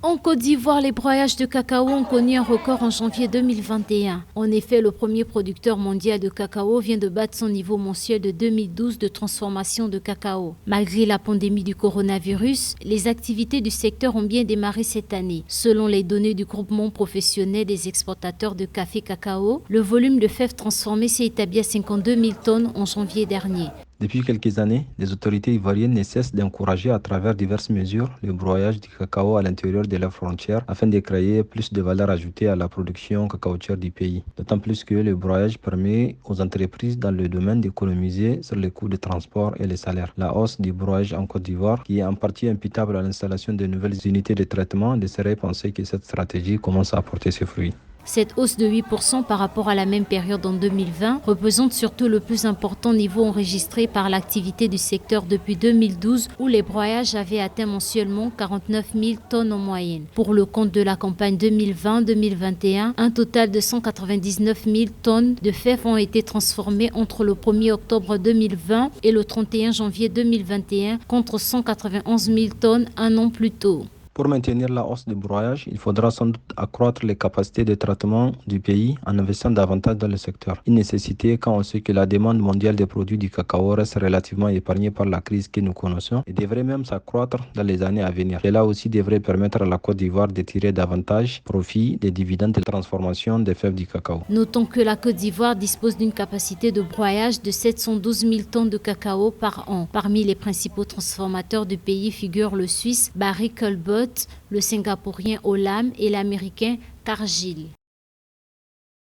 En Côte d'Ivoire, les broyages de cacao ont connu un record en janvier 2021. En effet, le premier producteur mondial de cacao vient de battre son niveau mensuel de 2012 de transformation de cacao. Malgré la pandémie du coronavirus, les activités du secteur ont bien démarré cette année. Selon les données du groupement professionnel des exportateurs de café cacao, le volume de fèves transformées s'est établi à 52 000 tonnes en janvier dernier. Depuis quelques années, les autorités ivoiriennes ne cessent d'encourager à travers diverses mesures le broyage du cacao à l'intérieur de leurs frontières afin de créer plus de valeur ajoutée à la production cacaotière du pays. D'autant plus que le broyage permet aux entreprises dans le domaine d'économiser sur les coûts de transport et les salaires. La hausse du broyage en Côte d'Ivoire, qui est en partie imputable à l'installation de nouvelles unités de traitement, laisserait penser que cette stratégie commence à porter ses fruits. Cette hausse de 8% par rapport à la même période en 2020 représente surtout le plus important niveau enregistré par l'activité du secteur depuis 2012 où les broyages avaient atteint mensuellement 49 000 tonnes en moyenne. Pour le compte de la campagne 2020-2021, un total de 199 000 tonnes de fèves ont été transformées entre le 1er octobre 2020 et le 31 janvier 2021 contre 191 000 tonnes un an plus tôt. Pour maintenir la hausse du broyage, il faudra sans doute accroître les capacités de traitement du pays en investissant davantage dans le secteur. Une nécessité quand on sait que la demande mondiale des produits du cacao reste relativement épargnée par la crise que nous connaissons et devrait même s'accroître dans les années à venir. Cela aussi devrait permettre à la Côte d'Ivoire de tirer davantage profit des dividendes de transformation des fèves du cacao. Notons que la Côte d'Ivoire dispose d'une capacité de broyage de 712 000 tonnes de cacao par an. Parmi les principaux transformateurs du pays figurent le Suisse Barry Callebaut, le Singapourien Olam et l'Américain Cargill.